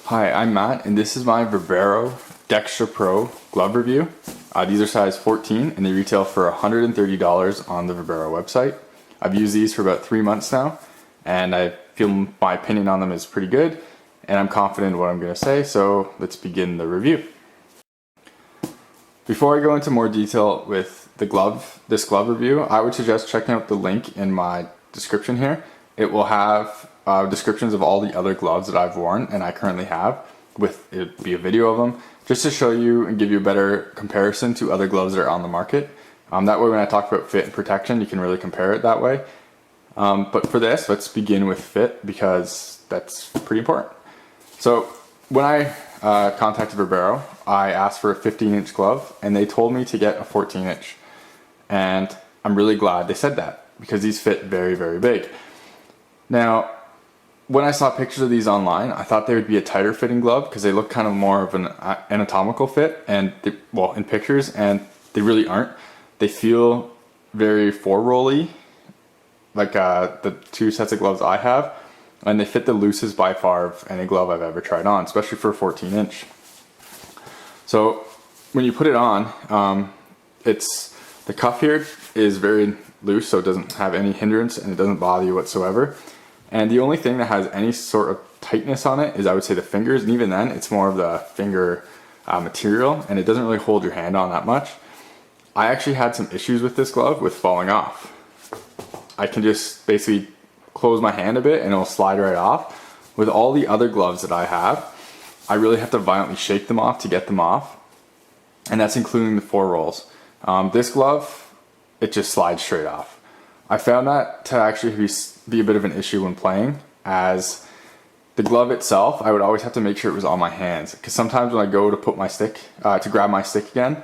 Hi, I'm Matt, and this is my Verbero Dextra Pro glove review. These are size 14, and they retail for $130 on the Verbero website. I've used these for about 3 months now, and I feel my opinion on them is pretty good, and I'm confident in what I'm going to say, so let's begin the review. Before I go into more detail with this glove review, I would suggest checking out the link in my description here. It will have descriptions of all the other gloves that I've worn and I currently have, with it be a video of them, just to show you and give you a better comparison to other gloves that are on the market. That way when I talk about fit and protection, you can really compare it that way. But for this, let's begin with fit because that's pretty important. So when I contacted Verbero, I asked for a 15-inch glove and they told me to get a 14-inch. And I'm really glad they said that because these fit very, very big. Now, when I saw pictures of these online, I thought they would be a tighter fitting glove because they look kind of more of an anatomical fit, and in pictures, and they really aren't. They feel very four-rolly, like the two sets of gloves I have, and they fit the loosest by far of any glove I've ever tried on, especially for a 14-inch. So when you put it on, the cuff here is very loose, so it doesn't have any hindrance and it doesn't bother you whatsoever. And the only thing that has any sort of tightness on it is, I would say, the fingers, and even then it's more of the finger material, and it doesn't really hold your hand on that much. I actually had some issues with this glove with falling off. I can just basically close my hand a bit and it'll slide right off. With all the other gloves that I have, I really have to violently shake them off to get them off, and that's including the four rolls. This glove, it just slides straight off. I found that to actually be a bit of an issue when playing, as the glove itself, I would always have to make sure it was on my hands, because sometimes when I go to put my stick, to grab my stick again,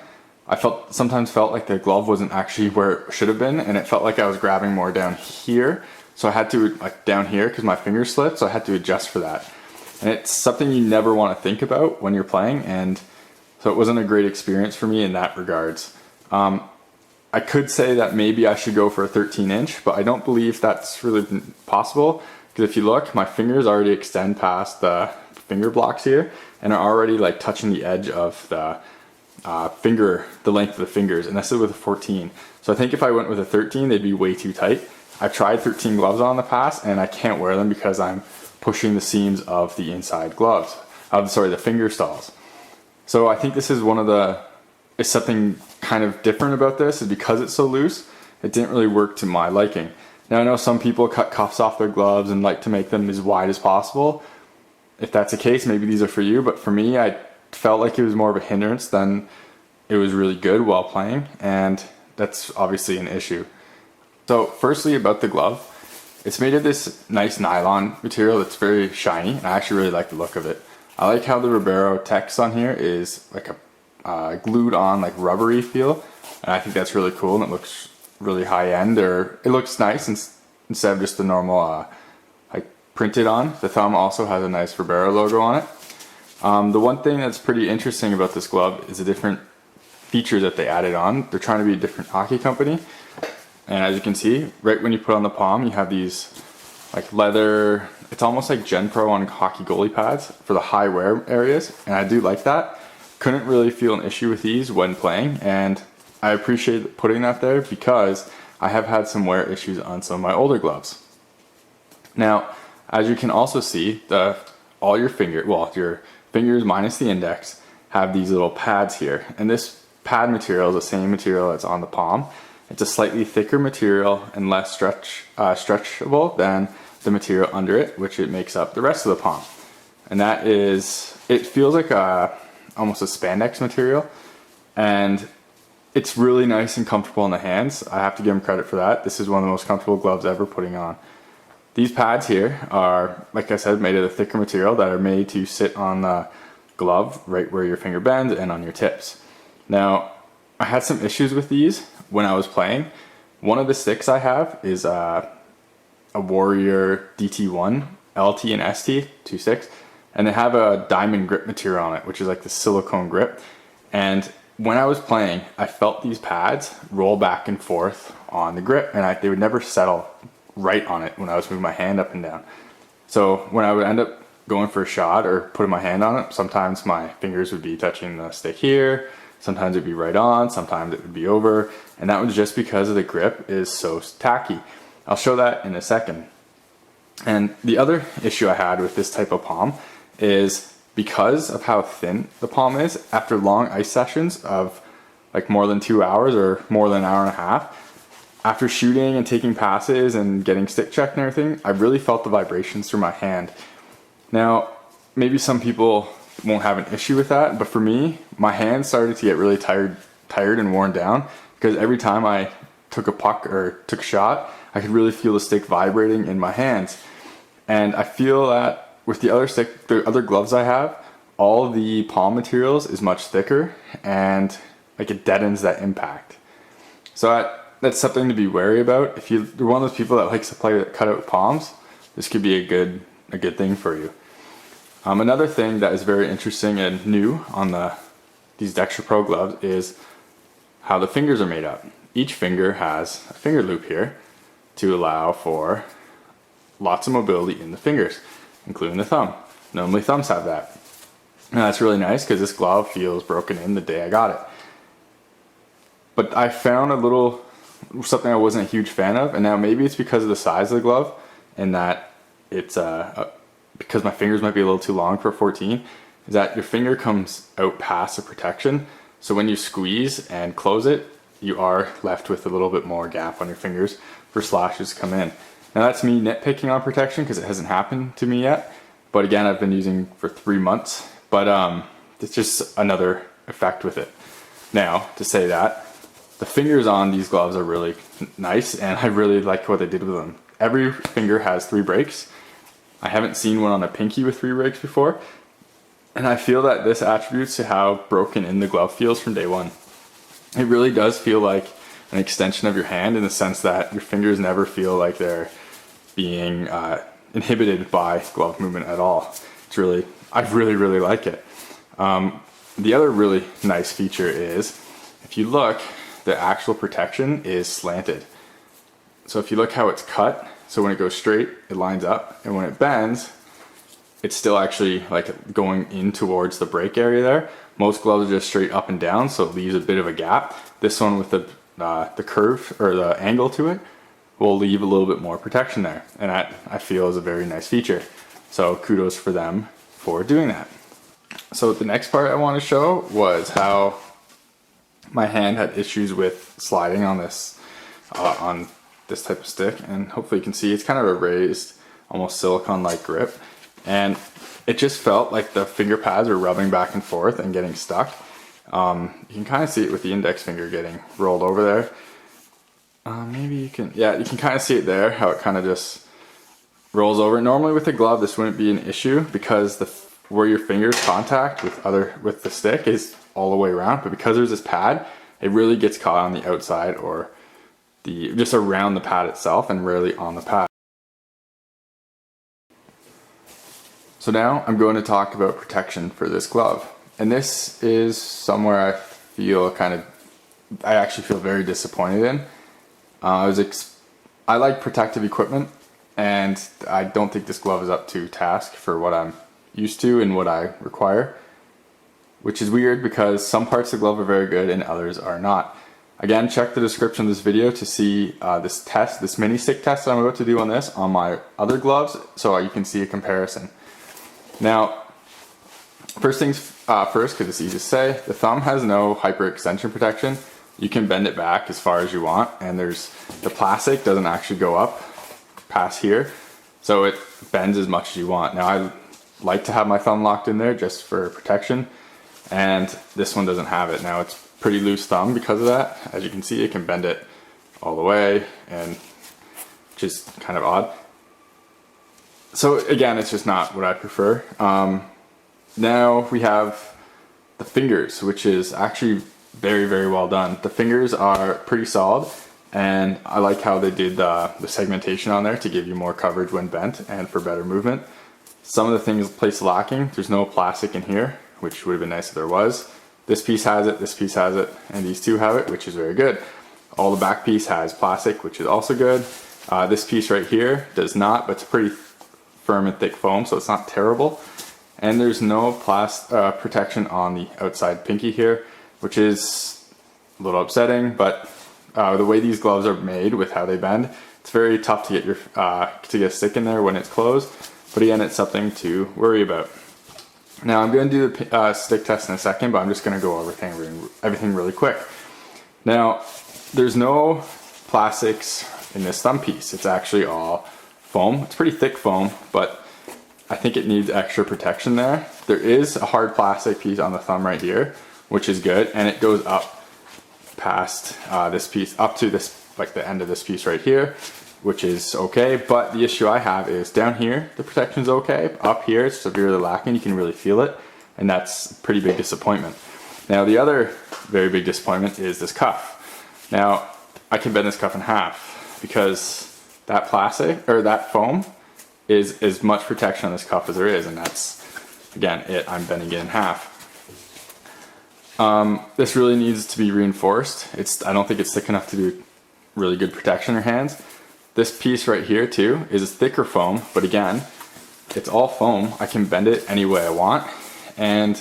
I sometimes felt like the glove wasn't actually where it should have been, and it felt like I was grabbing more down here. So I had to, like down here, because my fingers slipped, so I had to adjust for that. And it's something you never want to think about when you're playing, and so it wasn't a great experience for me in that regards. I could say that maybe I should go for a 13-inch, but I don't believe that's really possible, because if you look, my fingers already extend past the finger blocks here and are already like touching the edge of the the length of the fingers, and this is with a 14. So I think if I went with a 13, they'd be way too tight. I've tried 13 gloves on in the past and I can't wear them because I'm pushing the seams of the inside gloves, the finger stalls. So I think this is something kind of different about this, is because it's so loose, it didn't really work to my liking. Now I know some people cut cuffs off their gloves and like to make them as wide as possible. If that's the case, maybe these are for you, but for me, I felt like it was more of a hindrance than it was really good while playing, and that's obviously an issue. So firstly, about the glove, it's made of this nice nylon material that's very shiny, and I actually really like the look of it. I like how the Verbero text on here is like a glued on, like rubbery feel, and I think that's really cool, and it looks really high end, or it looks nice instead of just the normal like printed on. The thumb also has a nice Verbero logo on it. The one thing that's pretty interesting about this glove is the different features that they added on. They're trying to be a different hockey company, and as you can see, right when you put on the palm, you have these like leather, it's almost like Gen Pro on hockey goalie pads for the high wear areas, and I do like that. Couldn't really feel an issue with these when playing, and I appreciate putting that there because I have had some wear issues on some of my older gloves. Now, as you can also see, your fingers minus the index have these little pads here, and this pad material is the same material that's on the palm. It's a slightly thicker material and less stretchable than the material under it, which it makes up the rest of the palm. And that is, it feels like almost a spandex material, and it's really nice and comfortable in the hands. I have to give them credit for that. This is one of the most comfortable gloves ever putting on. These pads here are, like I said, made of the thicker material that are made to sit on the glove right where your finger bends and on your tips. Now, I had some issues with these when I was playing. One of the sticks I have is a Warrior DT1 LT and ST, 2 sticks, and they have a diamond grip material on it, which is like the silicone grip. And when I was playing, I felt these pads roll back and forth on the grip, and they would never settle right on it when I was moving my hand up and down. So when I would end up going for a shot or putting my hand on it, sometimes my fingers would be touching the stick here, sometimes it'd be right on, sometimes it would be over, and that was just because of the grip is so tacky. I'll show that in a second. And the other issue I had with this type of palm is because of how thin the palm is, after long ice sessions of like more than 2 hours or more than an hour and a half, after shooting and taking passes and getting stick checked and everything, I really felt the vibrations through my hand. Now, maybe some people won't have an issue with that, but for me, my hand started to get really tired and worn down because every time I took a puck or took a shot, I could really feel the stick vibrating in my hands. And I feel that with the other gloves I have, all the palm materials is much thicker and like it deadens that impact. So that's something to be wary about. If you're one of those people that likes to play cutout palms, this could be a good thing for you. Another thing that is very interesting and new on these Dextra Pro gloves is how the fingers are made up. Each finger has a finger loop here to allow for lots of mobility in the fingers, including the thumb. Normally thumbs have that. And that's really nice because this glove feels broken in the day I got it. But I found something I wasn't a huge fan of, and now maybe it's because of the size of the glove and that it's because my fingers might be a little too long for a 14, is that your finger comes out past the protection. So when you squeeze and close it, you are left with a little bit more gap on your fingers for slashes to come in. Now that's me nitpicking on protection because it hasn't happened to me yet. But again, I've been using for 3 months, but it's just another effect with it. Now, to say that, the fingers on these gloves are really nice and I really like what they did with them. Every finger has 3 breaks. I haven't seen one on a pinky with 3 breaks before. And I feel that this attributes to how broken in the glove feels from day one. It really does feel like an extension of your hand in the sense that your fingers never feel like they're being inhibited by glove movement at all. I really like it. The other really nice feature is, if you look, the actual protection is slanted. So if you look how it's cut, so when it goes straight, it lines up, and when it bends, it's still actually like going in towards the break area there. Most gloves are just straight up and down, so it leaves a bit of a gap. This one with the curve or the angle to it will leave a little bit more protection there, and that I feel is a very nice feature. So kudos for them for doing that. So the next part I want to show was how my hand had issues with sliding on this type of stick, and hopefully you can see it's kind of a raised, almost silicone-like grip, and it just felt like the finger pads were rubbing back and forth and getting stuck. You can kind of see it with the index finger getting rolled over there. Maybe you can, yeah, you can kind of see it there, how it kind of just rolls over. Normally with a glove this wouldn't be an issue because where your fingers contact with the stick is all the way around, but because there's this pad, it really gets caught on the outside or just around the pad itself and rarely on the pad. So now I'm going to talk about protection for this glove. And this is somewhere I actually feel very disappointed in. I like protective equipment, and I don't think this glove is up to task for what I'm used to and what I require, which is weird because some parts of the glove are very good and others are not. Again, check the description of this video to see this mini stick test that I'm about to do on this on my other gloves, so you can see a comparison. Now, first things first, because it's easy to say, the thumb has no hyperextension protection. You can bend it back as far as you want, and the plastic doesn't actually go up past here, so it bends as much as you want. Now, I like to have my thumb locked in there just for protection, and this one doesn't have it. Now, it's pretty loose thumb because of that. As you can see, it can bend it all the way, and just kind of odd. So again, it's just not what I prefer. Now we have the fingers, which is actually very well done. The fingers are pretty solid, and I like how they did the segmentation on there to give you more coverage when bent and for better movement. Some of the things placed lacking, there's no plastic in here, which would have been nice if there was. This piece has it, this piece has it, and these two have it, which is very good. All the back piece has plastic, which is also good. This piece right here does not, but it's a pretty firm and thick foam, so it's not terrible. And there's no protection on the outside pinky here, which is a little upsetting, but the way these gloves are made with how they bend, it's very tough to get your to get a stick in there when it's closed. But again, it's something to worry about. Now I'm going to do the stick test in a second, but I'm just going to go over everything really quick. Now, there's no plastics in this thumb piece. It's actually all foam. It's pretty thick foam, but I think it needs extra protection there. There is a hard plastic piece on the thumb right here, which is good, and it goes up past this piece, up to this, like the end of this piece right here, which is okay. But the issue I have is down here, the protection's okay. Up here, it's severely lacking. You can really feel it, and that's a pretty big disappointment. Now, the other very big disappointment is this cuff. Now, I can bend this cuff in half because that plastic, or that foam, is as much protection on this cuff as there is, and that's, again, I'm bending it in half. This really needs to be reinforced. I don't think it's thick enough to do really good protection in your hands. This piece right here too is thicker foam, but again, it's all foam. I can bend it any way I want, and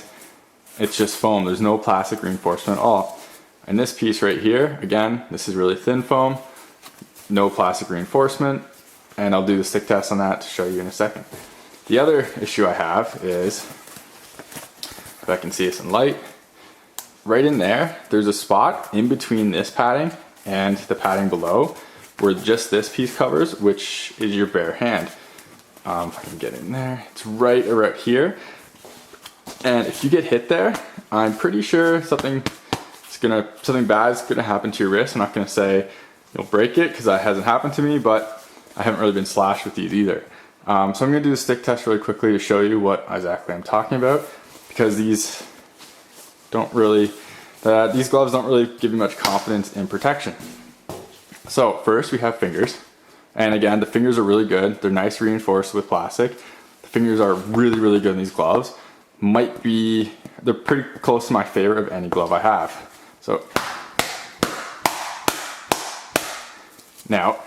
it's just foam. There's no plastic reinforcement at all. And this piece right here, again, this is really thin foam, no plastic reinforcement, and I'll do the stick test on that to show you in a second. The other issue I have is, if I can see this in light, right in there, there's a spot in between this padding and the padding below where just this piece covers, which is your bare hand. If I can get in there, it's right around here. And if you get hit there, I'm pretty sure something bad is gonna happen to your wrist. I'm not gonna say you'll break it because that hasn't happened to me, but I haven't really been slashed with these either. So I'm gonna do the stick test really quickly to show you what exactly I'm talking about, because these gloves don't really give you much confidence in protection. So first we have fingers, and again, the fingers are really good. They're nice reinforced with plastic. The fingers are really, really good in these gloves. They're pretty close to my favorite of any glove I have. So now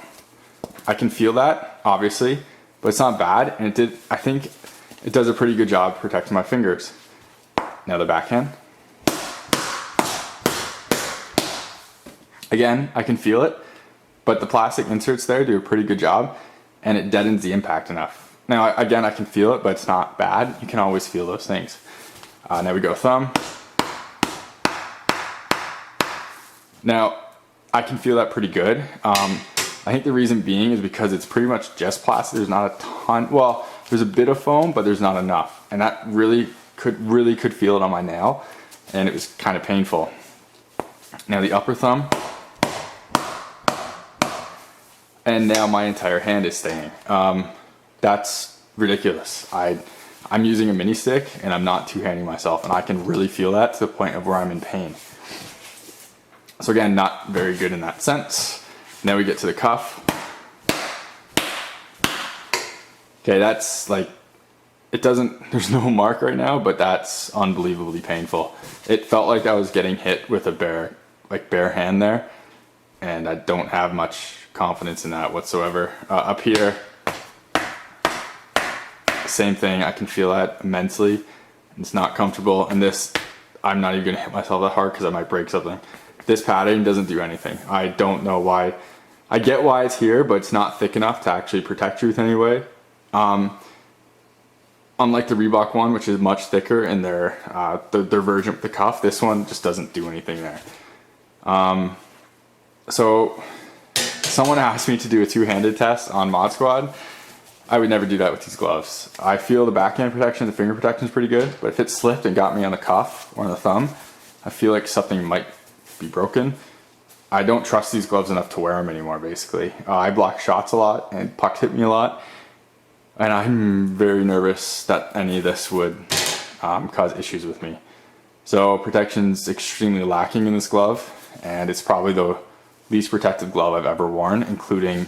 I can feel that, obviously, but it's not bad, and I think it does a pretty good job protecting my fingers. Now the backhand. Again, I can feel it, but the plastic inserts there do a pretty good job, and it deadens the impact enough. Now, again, I can feel it, but it's not bad. You can always feel those things. Now we go thumb. Now, I can feel that pretty good. I think the reason being is because it's pretty much just plastic. There's not a ton, well, there's a bit of foam, but there's not enough. And that really could feel it on my nail, and it was kind of painful. Now the upper thumb. And now my entire hand is staining. That's ridiculous. I'm using a mini stick and I'm not two-handing myself, and I can really feel that to the point of where I'm in pain. So again, not very good in that sense. Now we get to the cuff. Okay, that's like, there's no mark right now, but that's unbelievably painful. It felt like I was getting hit with a bare hand there, and I don't have much confidence in that whatsoever. Up here, same thing. I can feel that immensely. It's not comfortable, and this, I'm not even gonna hit myself that hard because I might break something. This padding doesn't do anything. I don't know why. I get why it's here, but it's not thick enough to actually protect you with any way. Unlike the Reebok one, which is much thicker in their version with the cuff, this one just doesn't do anything there. So someone asked me to do a two-handed test on Mod Squad. I would never do that with these gloves. I feel the backhand protection, the finger protection is pretty good, but if it slipped and got me on the cuff or on the thumb, I feel like something might be broken. I don't trust these gloves enough to wear them anymore, basically. I block shots a lot, and pucks hit me a lot, and I'm very nervous that any of this would cause issues with me. So protection's extremely lacking in this glove, and it's probably the least protective glove I've ever worn, including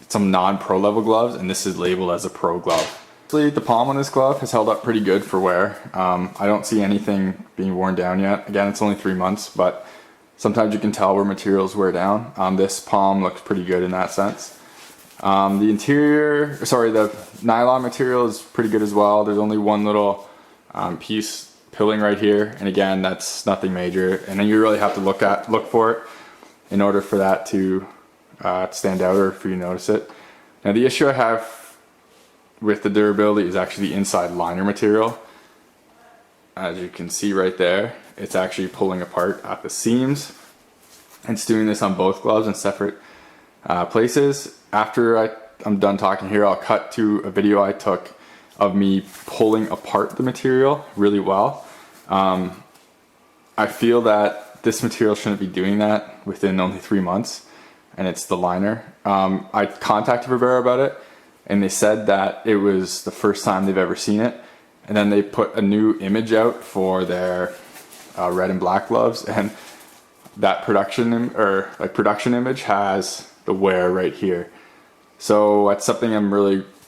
some non-pro level gloves, and this is labeled as a pro glove. The palm on this glove has held up pretty good for wear. I don't see anything being worn down yet. Again, it's only 3 months, but sometimes you can tell where materials wear down. This palm looks pretty good in that sense. The nylon material is pretty good as well. There's only one little piece pilling right here, and again, that's nothing major. And then you really have to look for it in order for that to stand out or for you to notice it. Now, the issue I have with the durability is actually the inside liner material. As you can see right there, it's actually pulling apart at the seams. And it's doing this on both gloves in separate places. After I'm done talking here, I'll cut to a video I took of me pulling apart the material really well. I feel that this material shouldn't be doing that within only 3 months, and it's the liner. I contacted Verbero about it, and they said that it was the first time they've ever seen it. And then they put a new image out for their red and black gloves, and that production image has the wear right here. So that's something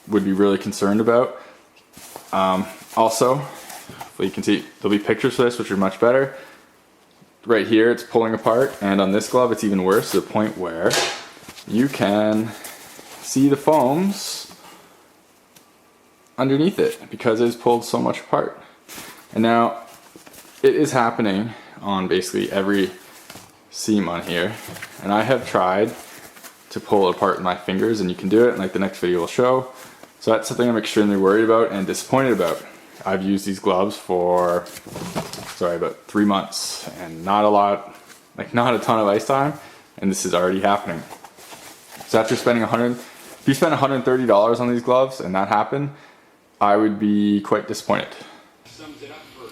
would be really concerned about. Also, you can see there'll be pictures for this, which are much better. Right here, it's pulling apart, and on this glove, it's even worse to the point where you can see the foams underneath it because it's pulled so much apart. And now it is happening on basically every seam on here, and I have tried to pull it apart with my fingers, and you can do it, and like the next video will show. So that's something I'm extremely worried about and disappointed about. I've used these gloves for about 3 months and not a ton of ice time, and this is already happening. So after spending if you spend $130 on these gloves and that happened, I would be quite disappointed. Sums it up for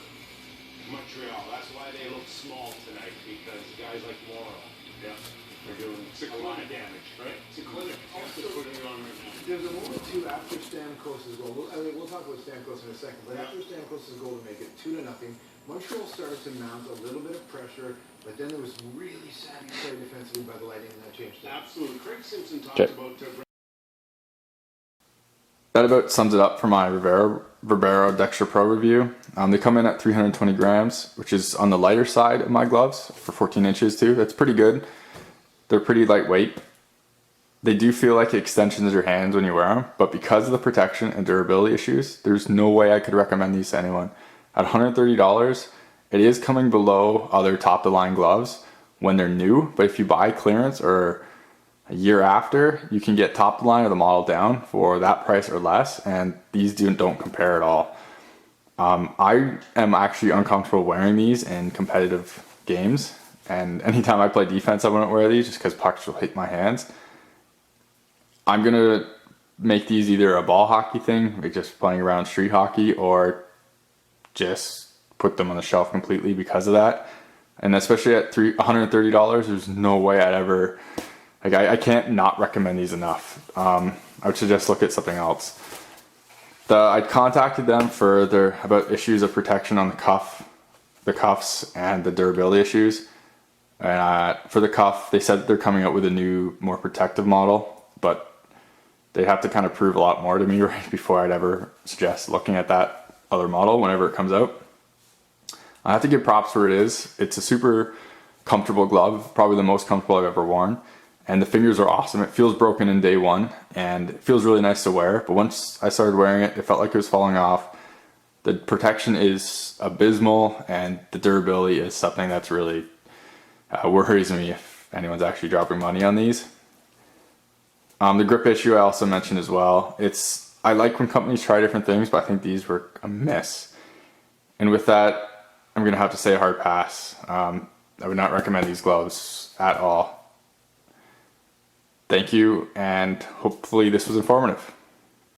Montreal. That's why they look small tonight, because guys like Morrow, they're doing a lot of damage, right? It's a clinic. Also, putting it on right now. There's a moment too after Stamkos's goal. We'll talk about Stamkos in a second, but after Stamkos's goal to make it 2-0, Montreal started to mount a little bit of pressure, but then there was really savvy play defensively by the Lightning, and that changed it. Absolutely. Craig Simpson talked about. That about sums it up for my Verbero Dextra Pro review. They come in at 320 grams, which is on the lighter side of my gloves for 14 inches too. That's pretty good. They're pretty lightweight. They do feel like extensions of your hands when you wear them, but because of the protection and durability issues, there's no way I could recommend these to anyone. At $130, it is coming below other top-of-the-line gloves when they're new, but if you buy clearance or a year after, you can get top of the line or the model down for that price or less, and these don't compare at all. I am actually uncomfortable wearing these in competitive games, and anytime I play defense I wouldn't wear these just because pucks will hit my hands. I'm gonna make these either a ball hockey thing, like just playing around street hockey, or just put them on the shelf completely because of that. And especially at $130, there's no way I'd ever, I can't not recommend these enough. I would suggest look at something else. I contacted them about issues of protection on the cuffs and the durability issues. And for the cuff, they said that they're coming out with a new, more protective model, but they have to kind of prove a lot more to me right before I'd ever suggest looking at that other model whenever it comes out. I have to give props where it is. It's a super comfortable glove, probably the most comfortable I've ever worn. And the fingers are awesome. It feels broken in day one, and it feels really nice to wear. But once I started wearing it, it felt like it was falling off. The protection is abysmal, and the durability is something that's really worries me if anyone's actually dropping money on these. The grip issue I also mentioned as well. I like when companies try different things, but I think these were a miss. And with that, I'm going to have to say a hard pass. I would not recommend these gloves at all. Thank you, and hopefully this was informative.